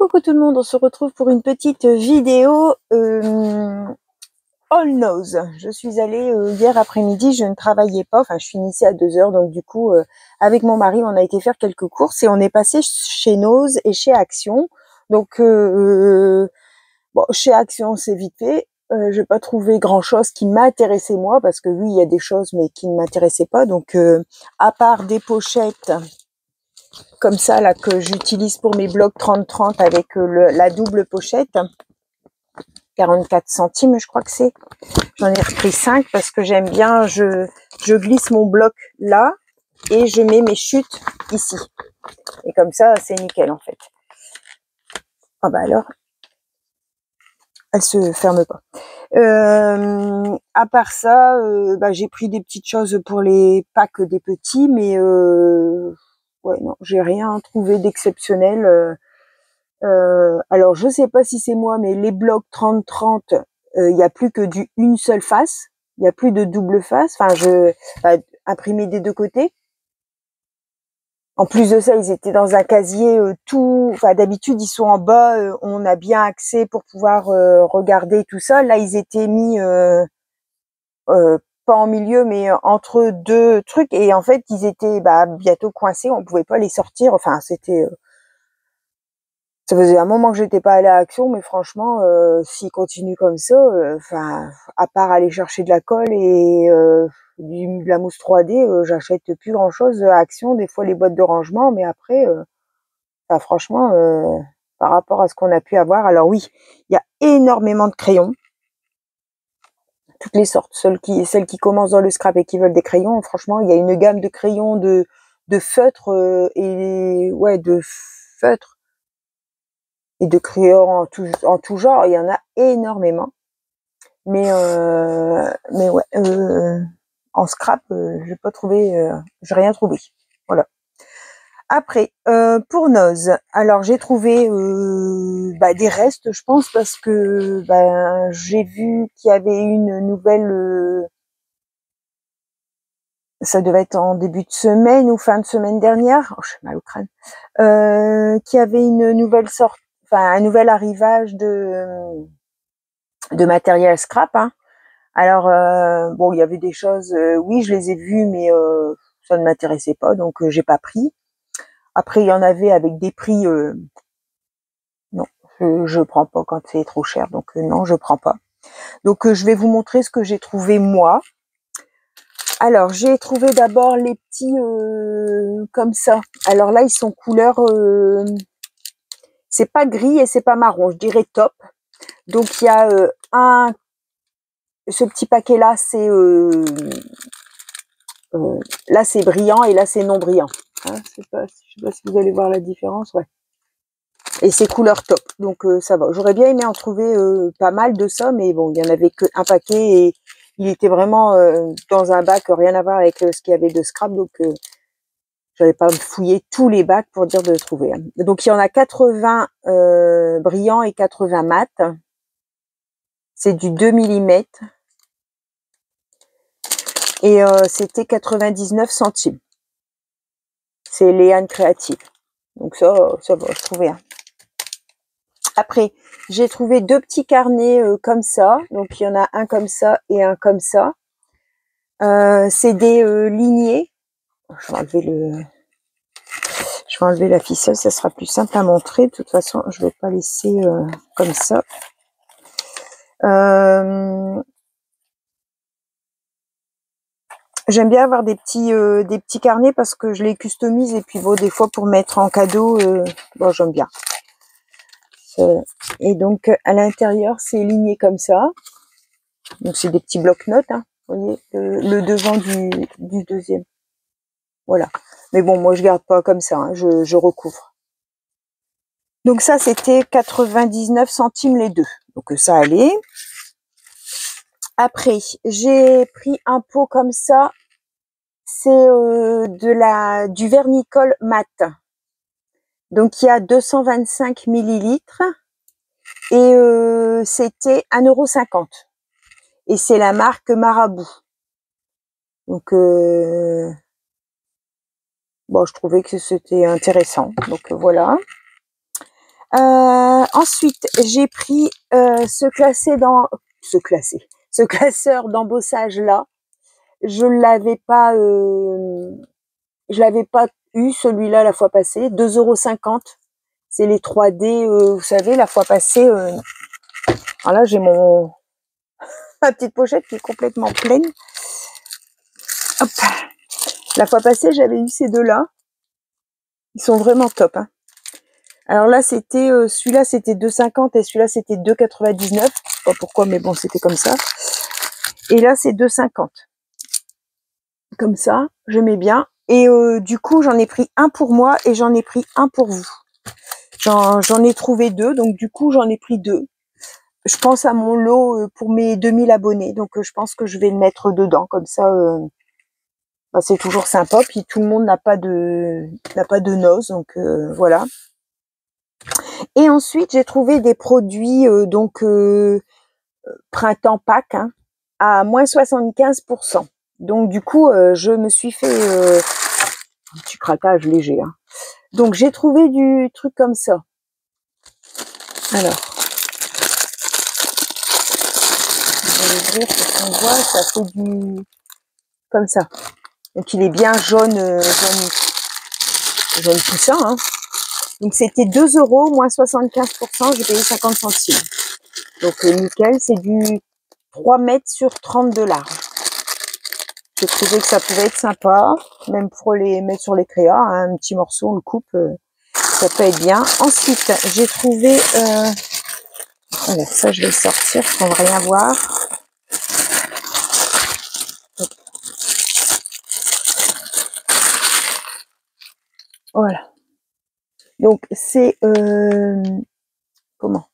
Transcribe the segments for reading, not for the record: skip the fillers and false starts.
Coucou tout le monde, on se retrouve pour une petite vidéo All Nose. Je suis allée hier après-midi, je ne travaillais pas, enfin je finissais à 2h, donc du coup avec mon mari on a été faire quelques courses et on est passé chez Nose et chez Action. Donc bon, chez Action c'est vite fait, j'ai pas trouvé grand chose qui m'intéressait moi, parce que oui il y a des choses mais qui ne m'intéressaient pas, donc à part des pochettes comme ça là que j'utilise pour mes blocs 30-30 avec la double pochette, 44 centimes je crois que c'est. J'en ai repris 5 parce que j'aime bien, je glisse mon bloc là et je mets mes chutes ici. Et comme ça c'est nickel en fait. Ah bah alors, elle se ferme pas. À part ça, bah, j'ai pris des petites choses pour les packs des petits, mais ouais non, j'ai rien trouvé d'exceptionnel. Alors je sais pas si c'est moi, mais les blocs 30-30, il y a plus que une seule face, il y a plus de double face. Enfin, imprimé des deux côtés. En plus de ça, ils étaient dans un casier tout. Enfin, d'habitude ils sont en bas, on a bien accès pour pouvoir regarder tout ça. Là, ils étaient mis pas en milieu, mais entre deux trucs. Et en fait, ils étaient bientôt coincés. On pouvait pas les sortir. Enfin, c'était ça faisait un moment que j'étais pas allée à Action, mais franchement, s'ils continuent comme ça, enfin, à part aller chercher de la colle et de la mousse 3D, j'achète plus grand chose à Action. Des fois les boîtes de rangement, mais après, enfin, franchement, par rapport à ce qu'on a pu avoir, alors oui, il y a énormément de crayons, toutes les sortes. Celles qui commencent dans le scrap et qui veulent des crayons, franchement, il y a une gamme de crayons de feutre et ouais, de feutre et de crayons en tout genre. Il y en a énormément. Mais ouais, en scrap, j'ai pas trouvé, j'ai rien trouvé. Voilà. Après, pour Nose, alors j'ai trouvé des restes, je pense, parce que j'ai vu qu'il y avait une nouvelle. Ça devait être en début de semaine ou fin de semaine dernière. Oh, j'ai mal au crâne. Qu'il y avait une nouvelle sorte, enfin un nouvel arrivage de matériel scrap. Hein. Alors bon, il y avait des choses, oui, je les ai vues, mais ça ne m'intéressait pas, donc j'ai pas pris. Après, il y en avait avec des prix, non, je prends pas quand c'est trop cher, donc non, je prends pas. Donc je vais vous montrer ce que j'ai trouvé moi. Alors j'ai trouvé d'abord les petits comme ça. Alors là, ils sont couleur, c'est pas gris et c'est pas marron, je dirais top. Donc il y a ce petit paquet là, c'est là c'est brillant et là c'est non brillant. Hein, je sais pas si vous allez voir la différence, ouais. Et c'est couleur top, donc ça va. J'aurais bien aimé en trouver pas mal de ça, mais bon, il y en avait qu'un paquet et il était vraiment dans un bac, rien à voir avec ce qu'il y avait de scrap, donc j'avais pas fouillé tous les bacs pour dire de le trouver. Hein. Donc il y en a 80 brillants et 80 mat. C'est du 2 mm et c'était 99 centimes. C'est Léane Créative. Donc ça va, je trouvais. Hein. Après, j'ai trouvé deux petits carnets comme ça. Donc, il y en a un comme ça et un comme ça. C'est des lignées. Je vais enlever la ficelle, ça sera plus simple à montrer. De toute façon, je vais pas laisser comme ça. J'aime bien avoir des petits carnets parce que je les customise et puis bon, des fois pour mettre en cadeau, bon, j'aime bien. Et donc à l'intérieur, c'est ligné comme ça. Donc c'est des petits blocs-notes, hein, vous voyez, le devant du deuxième. Voilà. Mais bon, moi je garde pas comme ça, hein, je recouvre. Donc ça, c'était 99 centimes les deux. Donc ça allait. Après, j'ai pris un pot comme ça. C'est du vernicole mat. Donc il y a 225 millilitres. Et c'était 1,50 €. Et c'est la marque Marabout. Donc bon, je trouvais que c'était intéressant. Donc voilà. Ensuite, j'ai pris ce classeur d'embossage là. Je l'avais pas eu celui-là la fois passée. 2,50 €. C'est les 3D, vous savez, la fois passée. Alors là, j'ai ma petite pochette qui est complètement pleine. Hop. La fois passée, j'avais eu ces deux-là. Ils sont vraiment top. Hein. Alors là, c'était celui-là, c'était 2,50 et celui-là, c'était 2,99. Je sais pas pourquoi, mais bon, c'était comme ça. Et là, c'est 2,50. Comme ça, je mets bien. Et du coup, j'en ai pris un pour moi et j'en ai pris un pour vous. J'en ai trouvé deux, donc du coup, j'en ai pris deux. Je pense à mon lot pour mes 2000 abonnés, donc je pense que je vais le mettre dedans, comme ça, bah, c'est toujours sympa. Puis tout le monde n'a pas de noces, donc voilà. Et ensuite, j'ai trouvé des produits printemps Pâques hein, à moins 75%. Donc du coup, je me suis fait un petit craquage léger. Hein. Donc j'ai trouvé du truc comme ça. Alors, je vais l'ouvrir pour qu'on voit, ça fait du comme ça. Donc il est bien jaune poussin. Hein. Donc c'était 2 € moins 75%, j'ai payé 50 centimes. Donc nickel, c'est du 3 mètres sur 30 de large. J'ai trouvé que ça pouvait être sympa, même pour les mettre sur les créas, hein, un petit morceau, on le coupe, ça peut être bien. Ensuite, j'ai trouvé, voilà, ça je vais le sortir pour ne rien voir. Voilà. Donc c'est comment?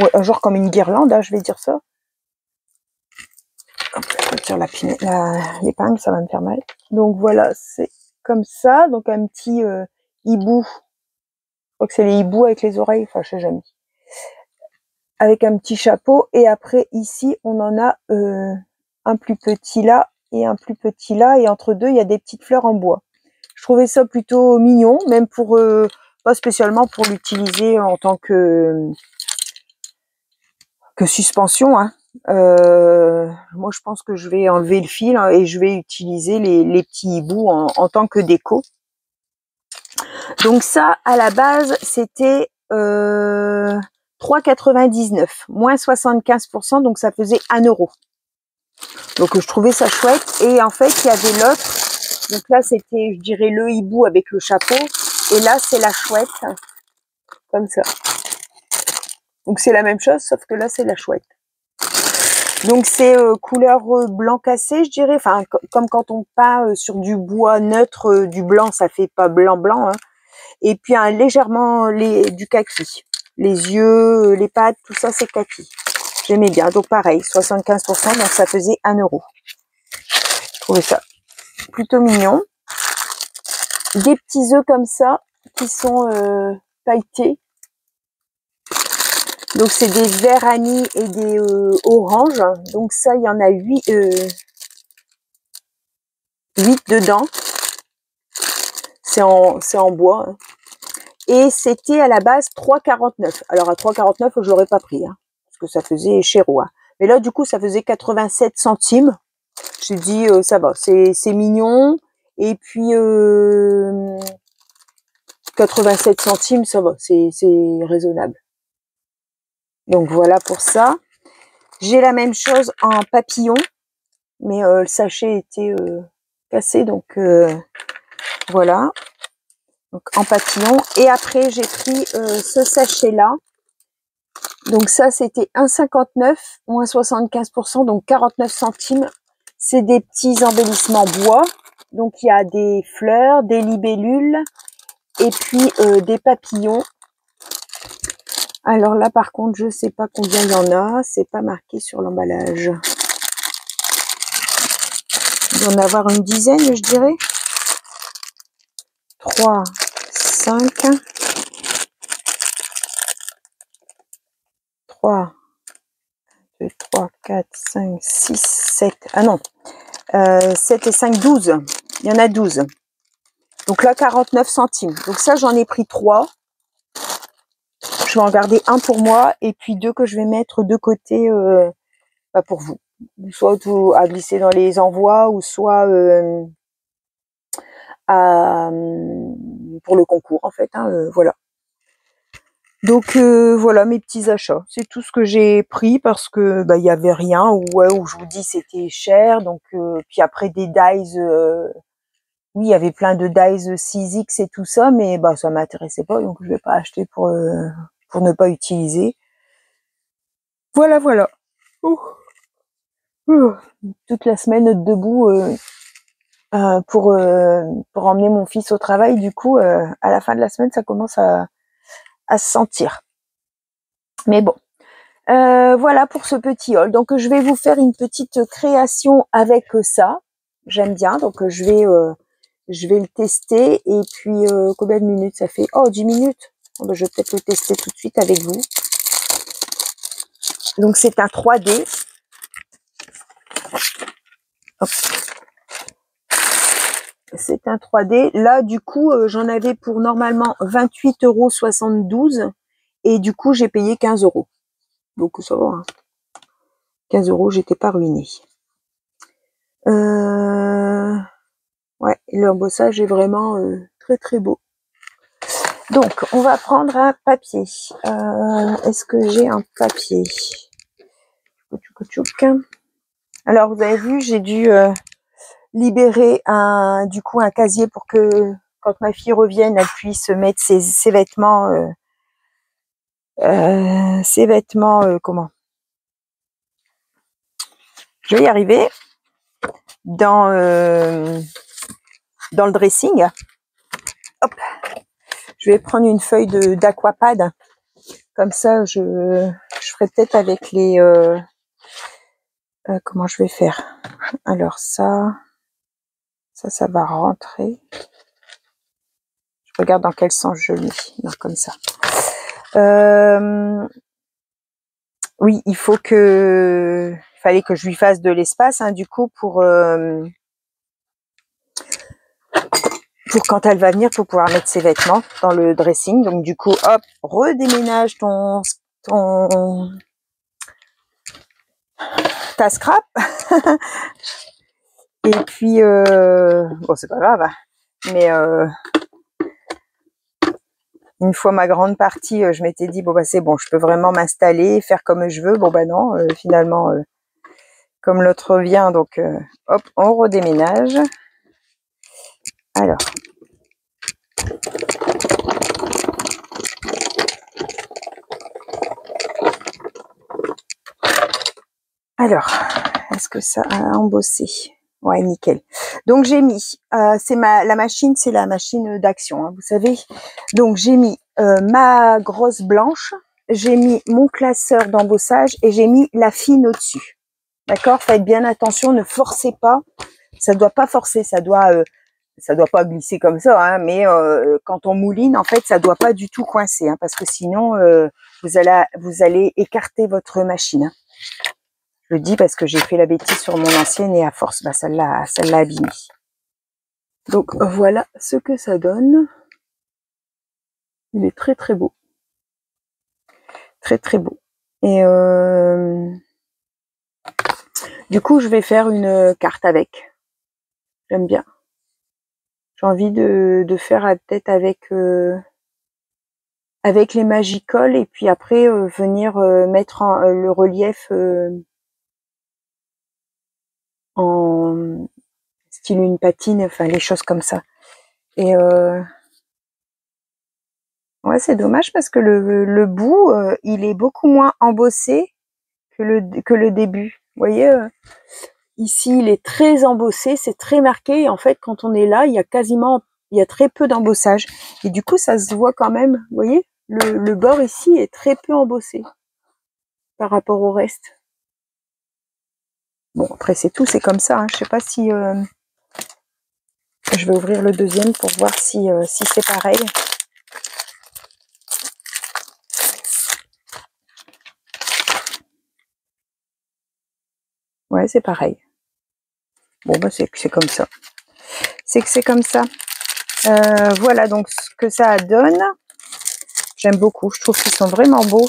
Ouais, un genre comme une guirlande, hein, je vais dire ça. Hop, je retire l'épingle, ça va me faire mal. Donc voilà, c'est comme ça. Donc un petit hibou. Je crois que c'est les hiboux avec les oreilles, enfin je sais jamais. Avec un petit chapeau. Et après ici, on en a un plus petit là et un plus petit là. Et entre deux, il y a des petites fleurs en bois. Je trouvais ça plutôt mignon, même pour pas spécialement pour l'utiliser en tant que suspension. Hein. Moi, je pense que je vais enlever le fil hein, et je vais utiliser les petits hiboux en tant que déco. Donc ça, à la base, c'était 3,99, moins 75%, donc ça faisait 1 €. Donc je trouvais ça chouette. Et en fait, il y avait l'autre. Donc là, c'était, je dirais, le hibou avec le chapeau. Et là, c'est la chouette, comme ça. Donc c'est la même chose, sauf que là, c'est la chouette. Donc c'est couleur blanc cassé, je dirais. Enfin, comme quand on peint sur du bois neutre, du blanc, ça fait pas blanc. Hein. Et puis légèrement du kaki. Les yeux, les pattes, tout ça, c'est kaki. J'aimais bien. Donc pareil, 75%, donc ça faisait 1 €. Je trouvais ça plutôt mignon. Des petits œufs comme ça, qui sont pailletés. Donc c'est des verts anis et des oranges. Donc ça, il y en a 8 dedans. C'est en bois. Hein. Et c'était à la base 3,49. Alors à 3,49, je l'aurais pas pris. Hein, parce que ça faisait chéro. Hein. Mais là, du coup, ça faisait 87 centimes. J'ai dit, ça va, c'est mignon. Et puis, 87 centimes, ça va, c'est raisonnable. Donc voilà pour ça. J'ai la même chose en papillon, mais le sachet était cassé, donc voilà. Donc en papillon. Et après j'ai pris ce sachet là. Donc ça c'était 1,59 moins 75%, donc 49 centimes. C'est des petits embellissements bois. Donc il y a des fleurs, des libellules et puis des papillons. Alors là, par contre, je sais pas combien il y en a. C'est pas marqué sur l'emballage. Il doit en avoir une dizaine, je dirais. 3, 5. 3, 2, 3, 4, 5, 6, 7. Ah non. 7 et 5, 12. Il y en a 12. Donc là, 49 centimes. Donc ça, j'en ai pris 3. je vais en garder un pour moi et puis 2 que je vais mettre de côté pour vous. Soit tout à glisser dans les envois ou soit pour le concours en fait. Voilà. Donc voilà mes petits achats. C'est tout ce que j'ai pris parce que il y avait rien ou je vous dis c'était cher. Donc puis après des dies, oui il y avait plein de dies 6X et tout ça, mais ça m'intéressait pas donc je vais pas acheter pour ne pas utiliser. Voilà. Ouh. Ouh. Toute la semaine debout pour emmener mon fils au travail. Du coup à la fin de la semaine ça commence à se sentir. Mais bon. Voilà pour ce petit haul. Donc je vais vous faire une petite création avec ça. J'aime bien. Donc je vais le tester. Et puis combien de minutes ça fait? Oh, 10 minutes. Bon, je vais peut-être le tester tout de suite avec vous. Donc c'est un 3D. Hop. C'est un 3D. Là du coup j'en avais pour normalement 28,72 € et du coup j'ai payé 15 €. Donc ça va. Hein. 15 €, j'étais pas ruinée. Ouais, l'embossage est vraiment très très beau. Donc, on va prendre un papier. Est-ce que j'ai un papier? Alors, vous avez vu, j'ai dû libérer un casier pour que quand ma fille revienne, elle puisse mettre ses vêtements. Comment? Je vais y arriver. Dans le dressing. Hop. Je vais prendre une feuille d'aquapad. Comme ça, je ferai peut-être avec les... comment je vais faire? Alors ça va rentrer. Je regarde dans quel sens je lis. Non, comme ça. Oui, il fallait que je lui fasse de l'espace, du coup, pour quand elle va venir, pour pouvoir mettre ses vêtements dans le dressing. Donc du coup, hop, redéménage ta scrap. Et puis, bon, c'est pas grave, mais une fois ma grande partie, je m'étais dit, bon, c'est bon, je peux vraiment m'installer, faire comme je veux. Bon, non, finalement, comme l'autre vient, donc, hop, on redéménage. Alors, est-ce que ça a embossé? Ouais, nickel. Donc j'ai mis, la machine, c'est la machine d'action, vous savez. Donc j'ai mis ma grosse blanche, j'ai mis mon classeur d'embossage et j'ai mis la fine au-dessus. D'accord? Faites bien attention, ne forcez pas. Ça doit pas forcer, ça doit pas glisser comme ça, mais quand on mouline, en fait, ça doit pas du tout coincer, parce que sinon vous allez écarter votre machine. Je le dis parce que j'ai fait la bêtise sur mon ancienne et à force, ça l'a abîmé. Donc voilà ce que ça donne. Il est très très beau. Très très beau. Et du coup, je vais faire une carte avec. J'aime bien. J'ai envie de faire peut-être avec les Magicoles et puis après venir mettre le relief en style une patine, enfin les choses comme ça. Et ouais, c'est dommage parce que le bout, il est beaucoup moins embossé que le début. Vous voyez, ici, il est très embossé, c'est très marqué. Et en fait, quand on est là, il y a très peu d'embossage. Et du coup, ça se voit quand même. Vous voyez, le bord ici est très peu embossé par rapport au reste. Bon, après, c'est tout, c'est comme ça. Je sais pas si... je vais ouvrir le deuxième pour voir si c'est pareil. Ouais, c'est pareil. Bon, c'est comme ça. C'est comme ça. Voilà donc ce que ça donne. J'aime beaucoup. Je trouve qu'ils sont vraiment beaux.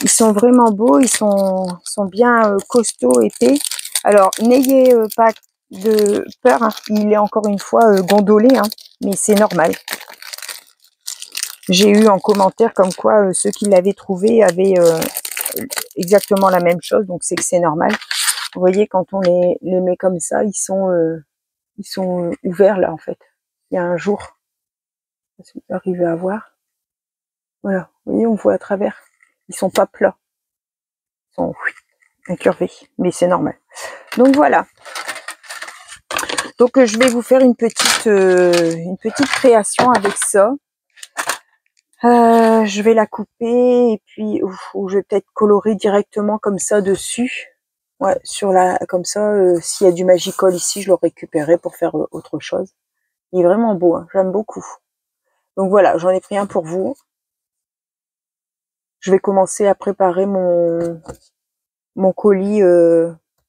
Ils sont vraiment beaux. Ils sont bien costauds, épais. Alors, n'ayez pas de peur. Hein. Il est encore une fois gondolé, hein, mais c'est normal. J'ai eu en commentaire comme quoi ceux qui l'avaient trouvé avaient exactement la même chose. Donc, c'est que c'est normal. Vous voyez, quand on les met comme ça, ils sont ouverts là, en fait. Il y a un jour. Si vous arrivez à voir. Voilà, vous voyez, on voit à travers. Ils sont pas plats. Ils sont incurvés, mais c'est normal. Donc voilà. Donc je vais vous faire une petite création avec ça. Je vais la couper et puis je vais peut-être colorer directement comme ça dessus. Ouais, comme ça, s'il y a du Magicol ici, je le récupérerai pour faire autre chose. Il est vraiment beau, hein, j'aime beaucoup. Donc voilà, j'en ai pris un pour vous. Je vais commencer à préparer mon colis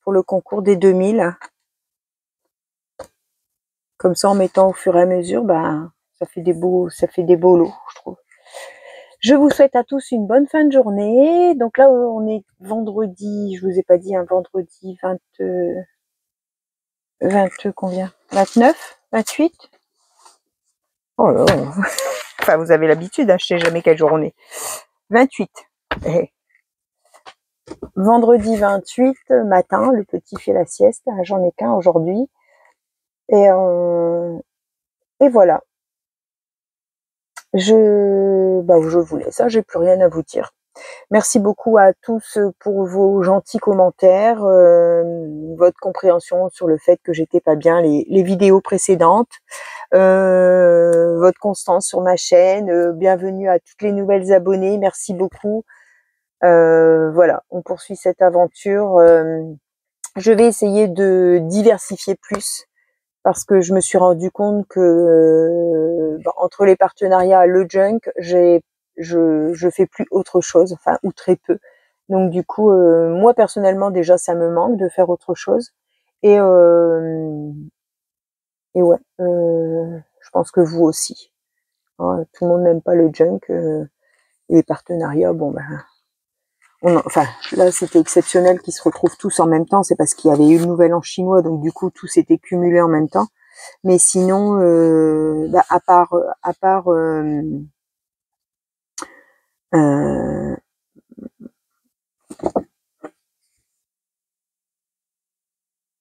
pour le concours des 2000. Comme ça, en mettant au fur et à mesure, ben, ça fait des beaux lots, je trouve. Je vous souhaite à tous une bonne fin de journée. Donc là, on est vendredi, je vous ai pas dit, un vendredi 20 combien 29 28 Oh là là. Enfin, vous avez l'habitude, hein, je sais jamais quelle journée. 28. Et vendredi 28 matin, le petit fait la sieste. J'en ai qu'un aujourd'hui. Et voilà. Je vous laisse. J'ai plus rien à vous dire. Merci beaucoup à tous pour vos gentils commentaires, votre compréhension sur le fait que j'étais pas bien les vidéos précédentes, votre constance sur ma chaîne. Bienvenue à toutes les nouvelles abonnées. Merci beaucoup. Voilà, on poursuit cette aventure. Je vais essayer de diversifier plus. Parce que je me suis rendu compte que entre les partenariats, le junk, je fais plus autre chose, enfin ou très peu. Donc du coup, moi personnellement déjà, ça me manque de faire autre chose. Et ouais, je pense que vous aussi. Hein, tout le monde n'aime pas le junk. Les partenariats, bon ben, enfin là c'était exceptionnel qu'ils se retrouvent tous en même temps. C'est parce qu'il y avait eu le nouvel an chinois, donc du coup tout s'était cumulé en même temps. Mais sinon, à part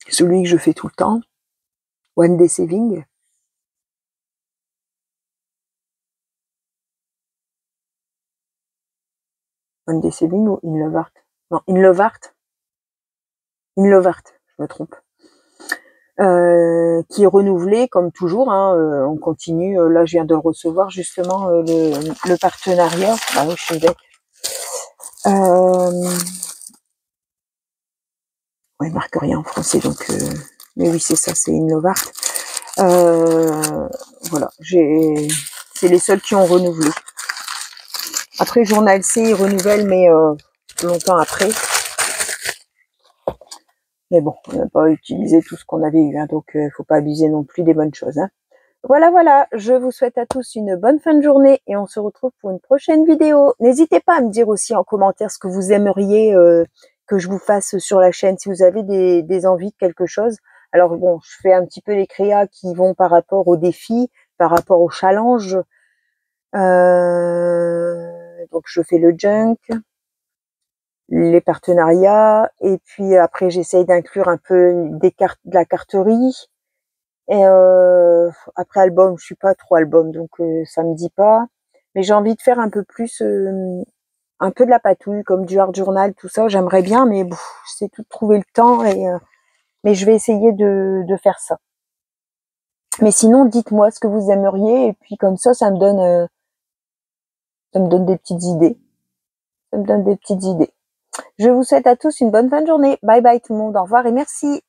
celui que je fais tout le temps, One Day Saving. One Day Saving ou In Love Art? Non, In Love Art. In Love Art, je me trompe. Qui est renouvelé comme toujours. Hein, on continue. Là, je viens de le recevoir justement le partenariat. Ah oui, je suis bête. Ouais, il marque rien en français, donc. Mais oui, c'est ça, c'est In Love Art. Voilà, c'est les seuls qui ont renouvelé. Après, Journal C, ils renouvellent, mais longtemps après. Mais bon, on n'a pas utilisé tout ce qu'on avait eu, hein, donc faut pas abuser non plus des bonnes choses. Hein. Voilà, je vous souhaite à tous une bonne fin de journée et on se retrouve pour une prochaine vidéo. N'hésitez pas à me dire aussi en commentaire ce que vous aimeriez que je vous fasse sur la chaîne, si vous avez des envies de quelque chose. Alors bon, je fais un petit peu les créas qui vont par rapport aux défis, par rapport aux challenges. Donc je fais le junk, les partenariats, et puis après j'essaye d'inclure un peu de la carterie. Et après album, je suis pas trop album, donc ça me dit pas. Mais j'ai envie de faire un peu plus, un peu de la patouille, comme du art journal, tout ça. J'aimerais bien, mais c'est tout de trouver le temps. Mais je vais essayer de faire ça. Mais sinon, dites-moi ce que vous aimeriez, et puis comme ça me donne des petites idées. Ça me donne des petites idées. Je vous souhaite à tous une bonne fin de journée. Bye bye tout le monde. Au revoir et merci.